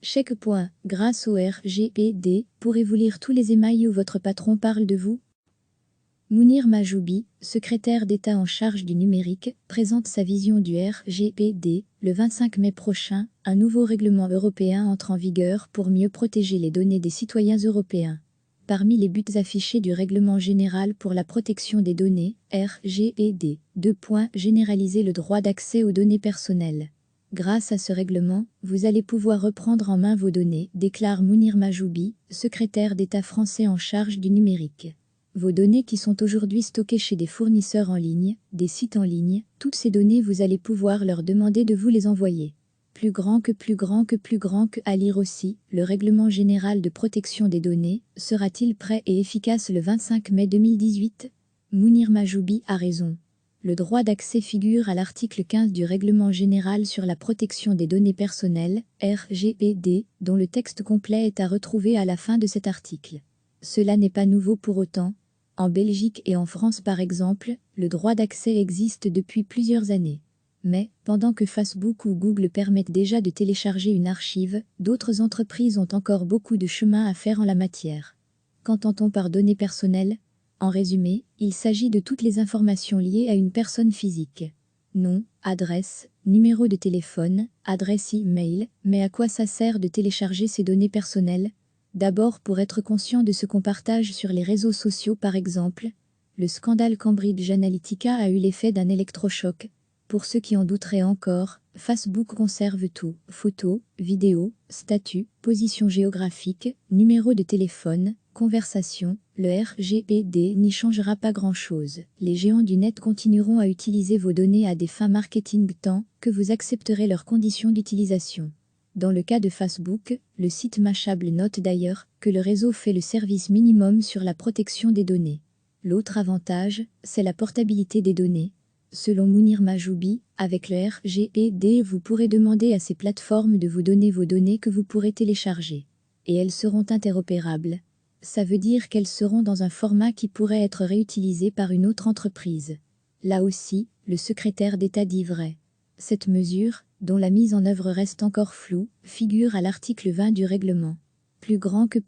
Check. Grâce au RGPD, pourrez-vous lire tous les emails où votre patron parle de vous? Mounir Majoubi, secrétaire d'État en charge du numérique, présente sa vision du RGPD. Le 25 mai prochain, un nouveau règlement européen entre en vigueur pour mieux protéger les données des citoyens européens. Parmi les buts affichés du Règlement général pour la protection des données, RGPD, généraliser le droit d'accès aux données personnelles. Grâce à ce règlement, vous allez pouvoir reprendre en main vos données, déclare Mounir Majoubi, secrétaire d'État français en charge du numérique. Vos données qui sont aujourd'hui stockées chez des fournisseurs en ligne, des sites en ligne, toutes ces données vous allez pouvoir leur demander de vous les envoyer. Plus grand que à lire aussi, le Règlement général de protection des données, sera-t-il prêt et efficace le 25 mai 2018? Mounir Majoubi a raison. Le droit d'accès figure à l'article 15 du Règlement général sur la protection des données personnelles, RGPD, dont le texte complet est à retrouver à la fin de cet article. Cela n'est pas nouveau pour autant. En Belgique et en France par exemple, le droit d'accès existe depuis plusieurs années. Mais, pendant que Facebook ou Google permettent déjà de télécharger une archive, d'autres entreprises ont encore beaucoup de chemin à faire en la matière. Qu'entend-on par données personnelles? En résumé, il s'agit de toutes les informations liées à une personne physique. Nom, adresse, numéro de téléphone, adresse e-mail, mais à quoi ça sert de télécharger ces données personnelles? D'abord pour être conscient de ce qu'on partage sur les réseaux sociaux par exemple. Le scandale Cambridge Analytica a eu l'effet d'un électrochoc. Pour ceux qui en douteraient encore, Facebook conserve tout, photos, vidéos, statuts, position géographique, numéro de téléphone, conversation. Le RGPD n'y changera pas grand-chose. Les géants du net continueront à utiliser vos données à des fins marketing tant que vous accepterez leurs conditions d'utilisation. Dans le cas de Facebook, le site Mashable note d'ailleurs que le réseau fait le service minimum sur la protection des données. L'autre avantage, c'est la portabilité des données. Selon Mounir Majoubi, avec le RGPD, vous pourrez demander à ces plateformes de vous donner vos données que vous pourrez télécharger. Et elles seront interopérables. Ça veut dire qu'elles seront dans un format qui pourrait être réutilisé par une autre entreprise. Là aussi, le secrétaire d'État dit vrai. Cette mesure, dont la mise en œuvre reste encore floue, figure à l'article 20 du règlement. Plus grand que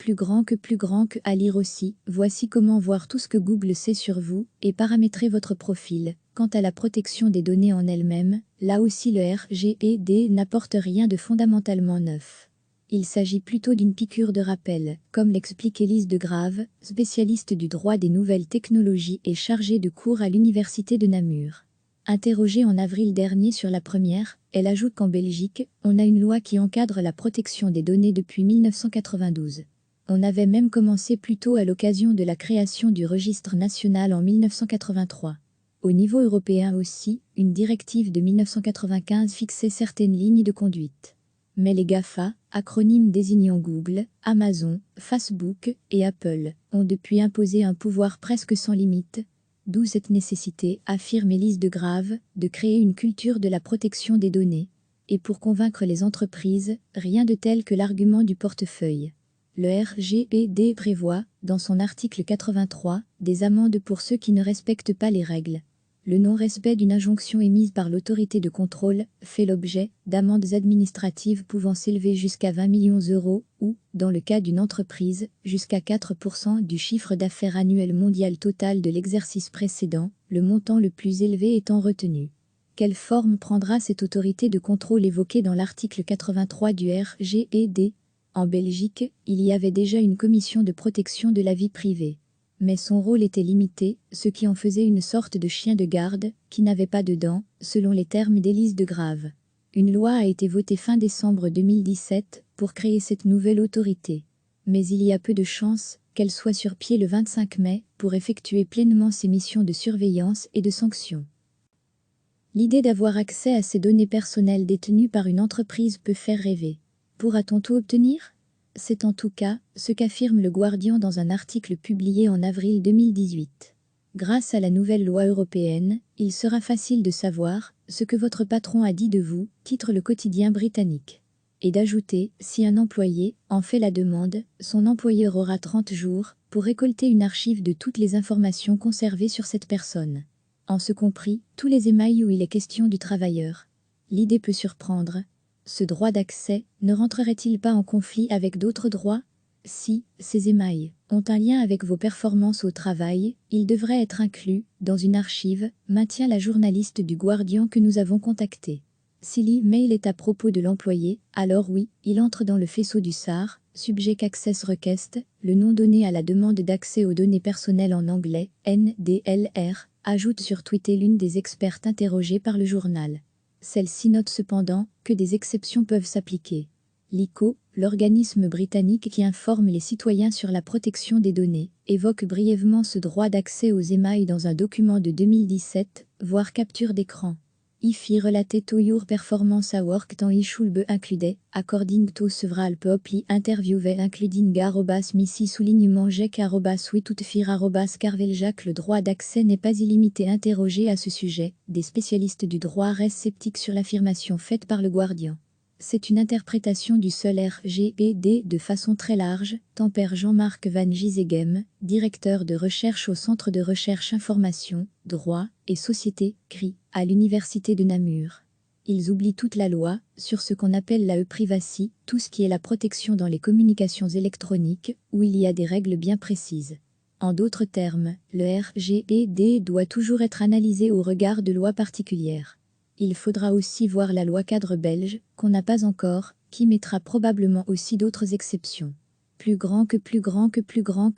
à lire aussi, voici comment voir tout ce que Google sait sur vous et paramétrer votre profil. Quant à la protection des données en elle-même, là aussi le RGPD n'apporte rien de fondamentalement neuf. Il s'agit plutôt d'une piqûre de rappel, comme l'explique Élise de Grave, spécialiste du droit des nouvelles technologies et chargée de cours à l'université de Namur. Interrogée en avril dernier sur la première, elle ajoute qu'en Belgique, on a une loi qui encadre la protection des données depuis 1992. On avait même commencé plus tôt à l'occasion de la création du registre national en 1983. Au niveau européen aussi, une directive de 1995 fixait certaines lignes de conduite. Mais les GAFA, acronymes désignant Google, Amazon, Facebook et Apple, ont depuis imposé un pouvoir presque sans limite. D'où cette nécessité, affirme Élise de Grave, de créer une culture de la protection des données. Et pour convaincre les entreprises, rien de tel que l'argument du portefeuille. Le RGPD prévoit, dans son article 83, des amendes pour ceux qui ne respectent pas les règles. Le non-respect d'une injonction émise par l'autorité de contrôle fait l'objet d'amendes administratives pouvant s'élever jusqu'à 20 millions d'euros ou, dans le cas d'une entreprise, jusqu'à 4% du chiffre d'affaires annuel mondial total de l'exercice précédent, le montant le plus élevé étant retenu. Quelle forme prendra cette autorité de contrôle évoquée dans l'article 83 du RGPD? En Belgique, il y avait déjà une commission de protection de la vie privée. Mais son rôle était limité, ce qui en faisait une sorte de chien de garde, qui n'avait pas de dents, selon les termes d'Élise de Grave. Une loi a été votée fin décembre 2017 pour créer cette nouvelle autorité. Mais il y a peu de chances qu'elle soit sur pied le 25 mai pour effectuer pleinement ses missions de surveillance et de sanction. L'idée d'avoir accès à ces données personnelles détenues par une entreprise peut faire rêver. Pourra-t-on tout obtenir ? C'est en tout cas ce qu'affirme le Guardian dans un article publié en avril 2018. Grâce à la nouvelle loi européenne, il sera facile de savoir ce que votre patron a dit de vous, titre le quotidien britannique. Et d'ajouter, si un employé en fait la demande, son employeur aura 30 jours pour récolter une archive de toutes les informations conservées sur cette personne. En ce compris, tous les emails où il est question du travailleur. L'idée peut surprendre. Ce droit d'accès ne rentrerait-il pas en conflit avec d'autres droits? Si ces émails ont un lien avec vos performances au travail, ils devraient être inclus dans une archive, maintient la journaliste du Guardian que nous avons contactée. Si l'email est à propos de l'employé, alors oui, il entre dans le faisceau du SAR, Subject Access Request, le nom donné à la demande d'accès aux données personnelles en anglais, NDLR, ajoute sur Twitter l'une des expertes interrogées par le journal. Celle-ci note cependant que des exceptions peuvent s'appliquer. L'ICO, l'organisme britannique qui informe les citoyens sur la protection des données, évoque brièvement ce droit d'accès aux émails dans un document de 2017, voire capture d'écran. If I related to your performance at work then I should be included, according to several people interviewed including @Missy soulignement Jack @Witoutfir @Carveljack. Le droit d'accès n'est pas illimité. Interrogé à ce sujet, des spécialistes du droit restent sceptiques sur l'affirmation faite par le Guardian. C'est une interprétation du seul RGPD de façon très large, tempère Jean-Marc Van Gisegem, directeur de recherche au Centre de recherche Information, Droit et Société, CRI, à l'Université de Namur. Ils oublient toute la loi sur ce qu'on appelle la e-privacy, tout ce qui est la protection dans les communications électroniques, où il y a des règles bien précises. En d'autres termes, le RGPD doit toujours être analysé au regard de lois particulières. Il faudra aussi voir la loi cadre belge, qu'on n'a pas encore, qui mettra probablement aussi d'autres exceptions. Plus grand que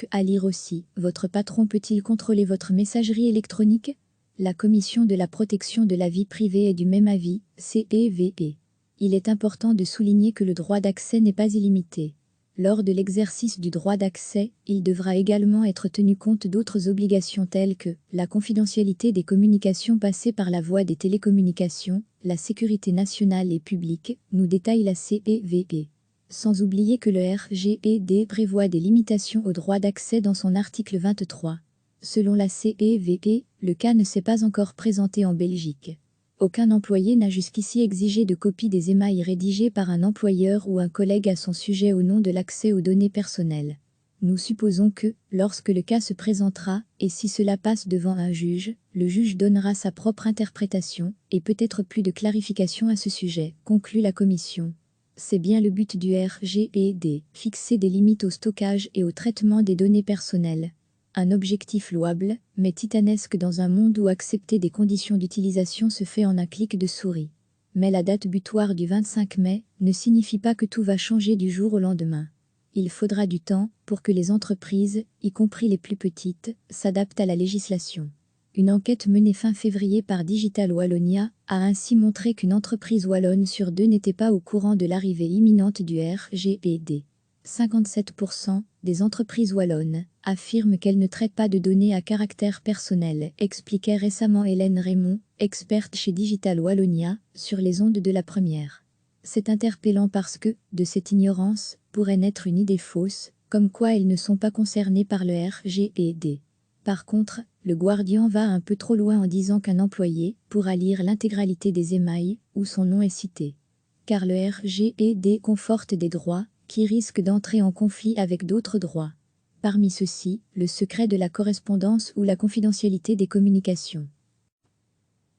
à lire aussi, votre patron peut-il contrôler votre messagerie électronique? La Commission de la protection de la vie privée est du même avis, CEVE. Il est important de souligner que le droit d'accès n'est pas illimité. Lors de l'exercice du droit d'accès, il devra également être tenu compte d'autres obligations telles que la confidentialité des communications passées par la voie des télécommunications, la sécurité nationale et publique, nous détaille la CEVE. Sans oublier que le RGPD prévoit des limitations au droit d'accès dans son article 23. Selon la CEVE, le cas ne s'est pas encore présenté en Belgique. Aucun employé n'a jusqu'ici exigé de copie des émails rédigés par un employeur ou un collègue à son sujet au nom de l'accès aux données personnelles. Nous supposons que, lorsque le cas se présentera, et si cela passe devant un juge, le juge donnera sa propre interprétation, et peut-être plus de clarification à ce sujet, conclut la commission. C'est bien le but du RGPD, fixer des limites au stockage et au traitement des données personnelles. Un objectif louable, mais titanesque dans un monde où accepter des conditions d'utilisation se fait en un clic de souris. Mais la date butoir du 25 mai ne signifie pas que tout va changer du jour au lendemain. Il faudra du temps pour que les entreprises, y compris les plus petites, s'adaptent à la législation. Une enquête menée fin février par Digital Wallonia a ainsi montré qu'une entreprise wallonne sur deux n'était pas au courant de l'arrivée imminente du RGPD. 57% des entreprises wallonnes affirment qu'elles ne traitent pas de données à caractère personnel, expliquait récemment Hélène Raymond, experte chez Digital Wallonia, sur les ondes de la première. C'est interpellant parce que, de cette ignorance, pourrait naître une idée fausse, comme quoi elles ne sont pas concernées par le RGPD. Par contre, le Guardian va un peu trop loin en disant qu'un employé pourra lire l'intégralité des émails où son nom est cité. Car le RGPD conforte des droits qui risquent d'entrer en conflit avec d'autres droits. Parmi ceux-ci, le secret de la correspondance ou la confidentialité des communications.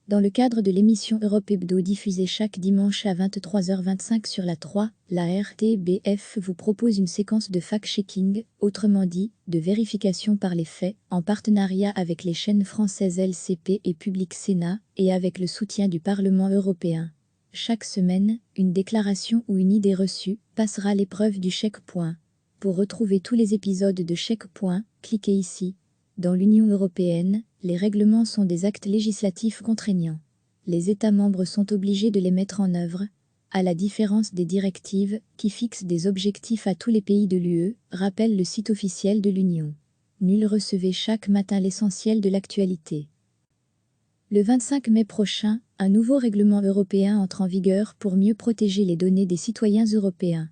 Dans le cadre de l'émission Europe Hebdo diffusée chaque dimanche à 23h25 sur la 3, la RTBF vous propose une séquence de fact-checking, autrement dit, de vérification par les faits, en partenariat avec les chaînes françaises LCP et Public Sénat, et avec le soutien du Parlement européen. Chaque semaine, une déclaration ou une idée reçue passera l'épreuve du checkpoint. Pour retrouver tous les épisodes de Checkpoint, cliquez ici. Dans l'Union européenne, les règlements sont des actes législatifs contraignants. Les États membres sont obligés de les mettre en œuvre, à la différence des directives qui fixent des objectifs à tous les pays de l'UE, rappelle le site officiel de l'Union. Nul recevez chaque matin l'essentiel de l'actualité. Le 25 mai prochain, un nouveau règlement européen entre en vigueur pour mieux protéger les données des citoyens européens.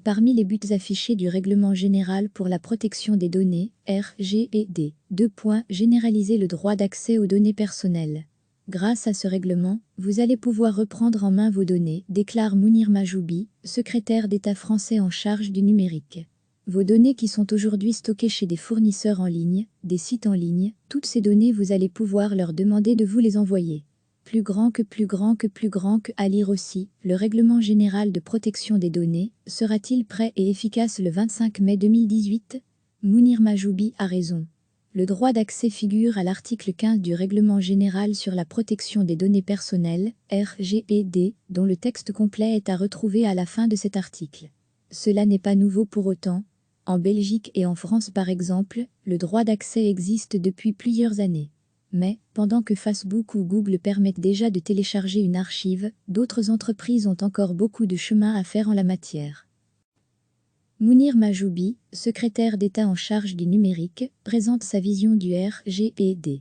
Parmi les buts affichés du Règlement général pour la protection des données, RGPD, 2. Généraliser le droit d'accès aux données personnelles. Grâce à ce règlement, vous allez pouvoir reprendre en main vos données, déclare Mounir Majoubi, secrétaire d'État français en charge du numérique. Vos données qui sont aujourd'hui stockées chez des fournisseurs en ligne, des sites en ligne, toutes ces données vous allez pouvoir leur demander de vous les envoyer. plus grand que plus grand que plus grand que à lire aussi, le Règlement général de protection des données sera-t-il prêt et efficace le 25 mai 2018? Mounir Majoubi a raison. Le droit d'accès figure à l'article 15 du Règlement général sur la protection des données personnelles, RGPD, dont le texte complet est à retrouver à la fin de cet article. Cela n'est pas nouveau pour autant. En Belgique et en France par exemple, le droit d'accès existe depuis plusieurs années. Mais, pendant que Facebook ou Google permettent déjà de télécharger une archive, d'autres entreprises ont encore beaucoup de chemin à faire en la matière. Mounir Majoubi, secrétaire d'État en charge du numérique, présente sa vision du RGPD.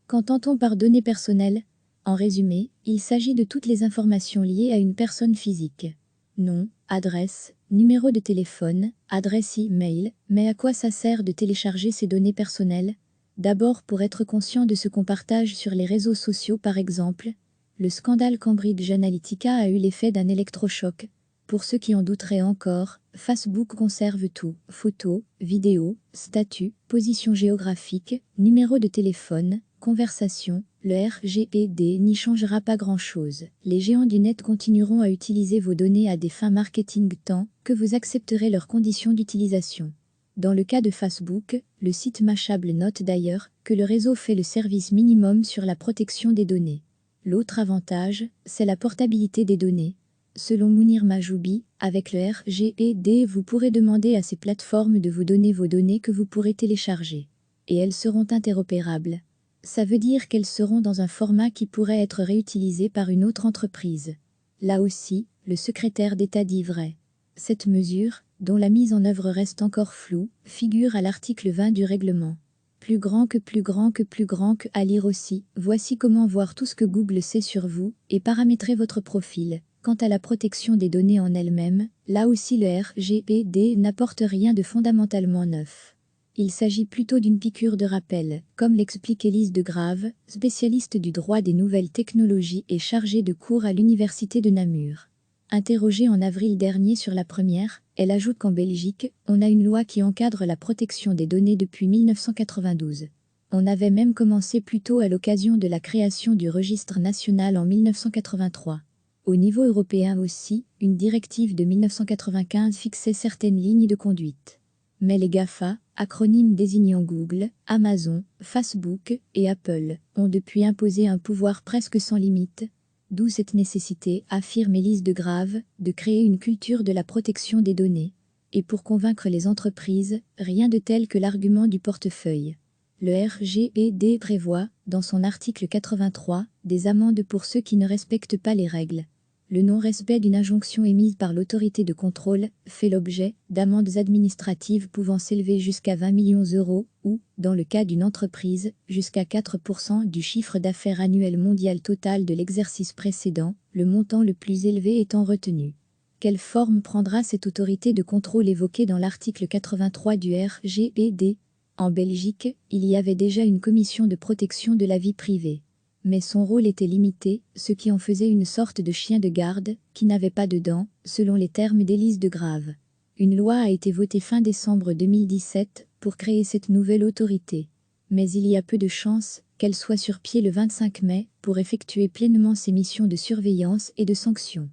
Qu'entend-on par données personnelles? En résumé, il s'agit de toutes les informations liées à une personne physique. Nom, adresse, numéro de téléphone, adresse e-mail, mais à quoi ça sert de télécharger ces données personnelles? D'abord pour être conscient de ce qu'on partage sur les réseaux sociaux par exemple. Le scandale Cambridge Analytica a eu l'effet d'un électrochoc. Pour ceux qui en douteraient encore, Facebook conserve tout, photos, vidéos, statuts, position géographique, numéro de téléphone, conversation. Le RGPD n'y changera pas grand-chose. Les géants du net continueront à utiliser vos données à des fins marketing tant que vous accepterez leurs conditions d'utilisation. Dans le cas de Facebook, le site Mashable note d'ailleurs que le réseau fait le service minimum sur la protection des données. L'autre avantage, c'est la portabilité des données. Selon Mounir Majoubi, avec le RGPD, vous pourrez demander à ces plateformes de vous donner vos données que vous pourrez télécharger. Et elles seront interopérables. Ça veut dire qu'elles seront dans un format qui pourrait être réutilisé par une autre entreprise. Là aussi, le secrétaire d'État dit vrai. Cette mesure, dont la mise en œuvre reste encore floue, figure à l'article 20 du règlement. Plus grand que plus grand que plus grand que à lire aussi, voici comment voir tout ce que Google sait sur vous et paramétrer votre profil. Quant à la protection des données en elle-même, là aussi le RGPD n'apporte rien de fondamentalement neuf. Il s'agit plutôt d'une piqûre de rappel, comme l'explique Élise de Grave, spécialiste du droit des nouvelles technologies et chargée de cours à l'université de Namur. Interrogée en avril dernier sur la première, elle ajoute qu'en Belgique, on a une loi qui encadre la protection des données depuis 1992. On avait même commencé plus tôt à l'occasion de la création du registre national en 1983. Au niveau européen aussi, une directive de 1995 fixait certaines lignes de conduite. Mais les GAFA, acronymes désignant Google, Amazon, Facebook et Apple, ont depuis imposé un pouvoir presque sans limite. D'où cette nécessité, affirme Élise de Grave, de créer une culture de la protection des données. Et pour convaincre les entreprises, rien de tel que l'argument du portefeuille. Le RGPD prévoit, dans son article 83, des amendes pour ceux qui ne respectent pas les règles. Le non-respect d'une injonction émise par l'autorité de contrôle fait l'objet d'amendes administratives pouvant s'élever jusqu'à 20 millions d'euros ou, dans le cas d'une entreprise, jusqu'à 4% du chiffre d'affaires annuel mondial total de l'exercice précédent, le montant le plus élevé étant retenu. Quelle forme prendra cette autorité de contrôle évoquée dans l'article 83 du RGPD? En Belgique, il y avait déjà une commission de protection de la vie privée. Mais son rôle était limité, ce qui en faisait une sorte de chien de garde, qui n'avait pas de dents, selon les termes d'Élise de Grave. Une loi a été votée fin décembre 2017 pour créer cette nouvelle autorité. Mais il y a peu de chances qu'elle soit sur pied le 25 mai pour effectuer pleinement ses missions de surveillance et de sanction.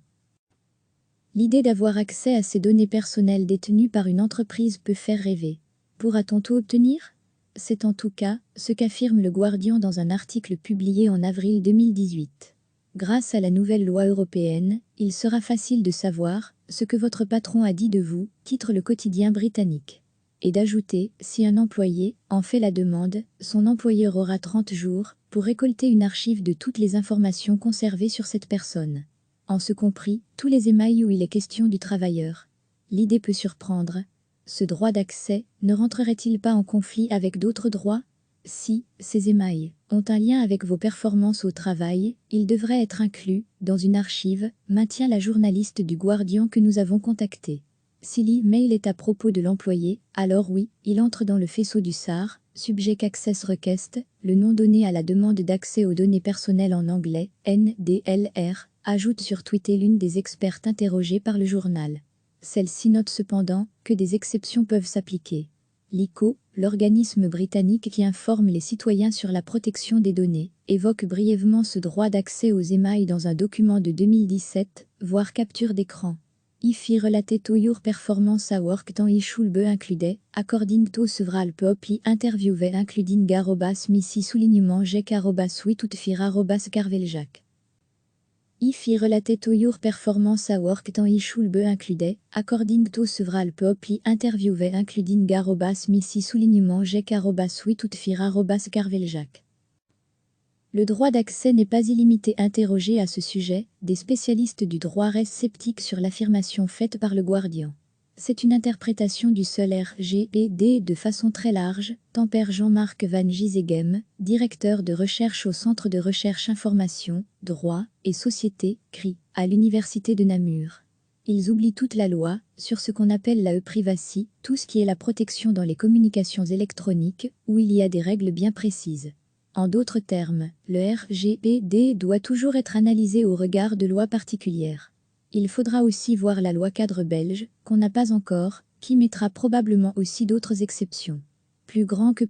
L'idée d'avoir accès à ces données personnelles détenues par une entreprise peut faire rêver. Pourra-t-on tout obtenir ? C'est en tout cas ce qu'affirme Le Guardian dans un article publié en avril 2018. Grâce à la nouvelle loi européenne, il sera facile de savoir ce que votre patron a dit de vous, titre le quotidien britannique. Et d'ajouter, si un employé en fait la demande, son employeur aura 30 jours pour récolter une archive de toutes les informations conservées sur cette personne. En ce compris, tous les emails où il est question du travailleur. L'idée peut surprendre. Ce droit d'accès ne rentrerait-il pas en conflit avec d'autres droits? Si ces emails ont un lien avec vos performances au travail, ils devraient être inclus dans une archive, maintient la journaliste du Guardian que nous avons contactée. Si l'email est à propos de l'employé, alors oui, il entre dans le faisceau du SAR, Subject Access Request, le nom donné à la demande d'accès aux données personnelles en anglais, NDLR, ajoute sur Twitter l'une des expertes interrogées par le journal. Celle-ci note cependant que des exceptions peuvent s'appliquer. L'ICO, l'organisme britannique qui informe les citoyens sur la protection des données, évoque brièvement ce droit d'accès aux emails dans un document de 2017, voire capture d'écran. Ici related to your performance à work dans should be included, according to several people interviewed including Missy soulignement Jack @sweetutfir @carveljak. If related to your performance à work dans should be included, according to several people interviewed including Missy soulignement Jack @sweetutfir @carveljak. Le droit d'accès n'est pas illimité. Interrogé à ce sujet, des spécialistes du droit restent sceptiques sur l'affirmation faite par le Guardian. C'est une interprétation du seul RGPD de façon très large, tempère Jean-Marc Van Gisegem, directeur de recherche au Centre de recherche information, droit et société, CRI, à l'Université de Namur. Ils oublient toute la loi, sur ce qu'on appelle la e-privacy, tout ce qui est la protection dans les communications électroniques, où il y a des règles bien précises. En d'autres termes, le RGPD doit toujours être analysé au regard de lois particulières. Il faudra aussi voir la loi cadre belge, qu'on n'a pas encore, qui mettra probablement aussi d'autres exceptions. Plus grand que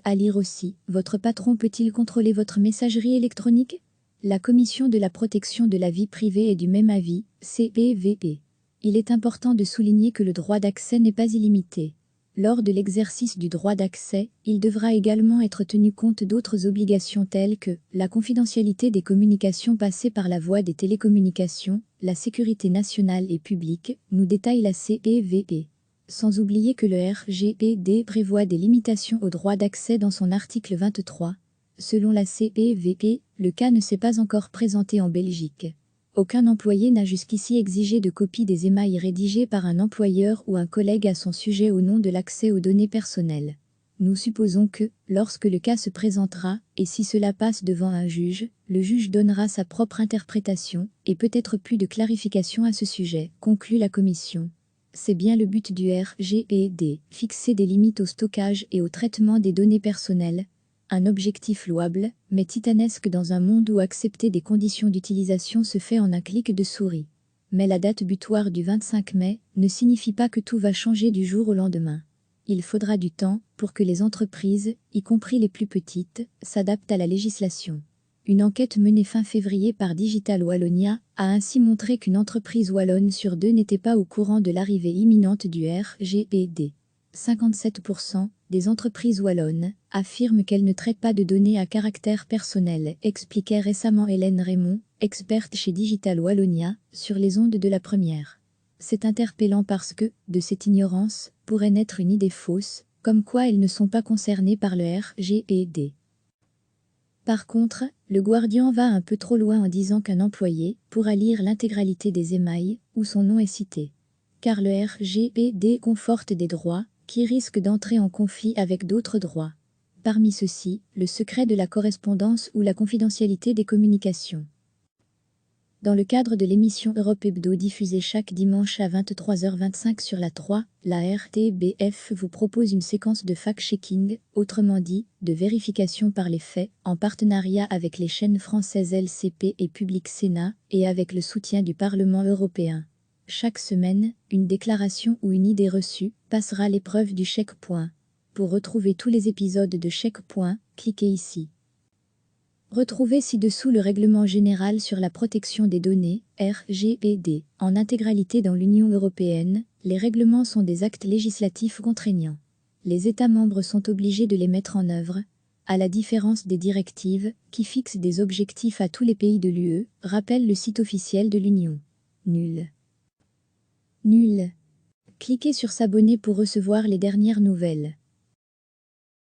à lire aussi, votre patron peut-il contrôler votre messagerie électronique? La Commission de la protection de la vie privée est du même avis, CPVP. Il est important de souligner que le droit d'accès n'est pas illimité. Lors de l'exercice du droit d'accès, il devra également être tenu compte d'autres obligations telles que la confidentialité des communications passées par la voie des télécommunications, la sécurité nationale et publique, nous détaille la CPVP. Sans oublier que le RGPD prévoit des limitations au droit d'accès dans son article 23. Selon la CPVP, le cas ne s'est pas encore présenté en Belgique. Aucun employé n'a jusqu'ici exigé de copie des emails rédigés par un employeur ou un collègue à son sujet au nom de l'accès aux données personnelles. Nous supposons que, lorsque le cas se présentera, et si cela passe devant un juge, le juge donnera sa propre interprétation, et peut-être plus de clarification à ce sujet, conclut la Commission. C'est bien le but du RGPD, fixer des limites au stockage et au traitement des données personnelles. Un objectif louable, mais titanesque dans un monde où accepter des conditions d'utilisation se fait en un clic de souris. Mais la date butoir du 25 mai ne signifie pas que tout va changer du jour au lendemain. Il faudra du temps pour que les entreprises, y compris les plus petites, s'adaptent à la législation. Une enquête menée fin février par Digital Wallonia a ainsi montré qu'une entreprise wallonne sur deux n'était pas au courant de l'arrivée imminente du RGPD. 57% des entreprises wallonnes affirment qu'elles ne traitent pas de données à caractère personnel, expliquait récemment Hélène Raymond, experte chez Digital Wallonia, sur les ondes de la première. C'est interpellant parce que, de cette ignorance, pourrait naître une idée fausse, comme quoi elles ne sont pas concernées par le RGPD. Par contre, le Guardian va un peu trop loin en disant qu'un employé pourra lire l'intégralité des emails où son nom est cité. Car le RGPD conforte des droits qui risquent d'entrer en conflit avec d'autres droits. Parmi ceux-ci, le secret de la correspondance ou la confidentialité des communications. Dans le cadre de l'émission Europe Hebdo diffusée chaque dimanche à 23h25 sur la 3, la RTBF vous propose une séquence de fact-checking, autrement dit, de vérification par les faits, en partenariat avec les chaînes françaises LCP et Public Sénat, et avec le soutien du Parlement européen. Chaque semaine, une déclaration ou une idée reçue passera l'épreuve du checkpoint. Pour retrouver tous les épisodes de Checkpoint, cliquez ici. Retrouvez ci-dessous le règlement général sur la protection des données, RGPD. En intégralité dans l'Union européenne, les règlements sont des actes législatifs contraignants. Les États membres sont obligés de les mettre en œuvre, à la différence des directives, qui fixent des objectifs à tous les pays de l'UE, rappelle le site officiel de l'Union. Nul. Cliquez sur s'abonner pour recevoir les dernières nouvelles.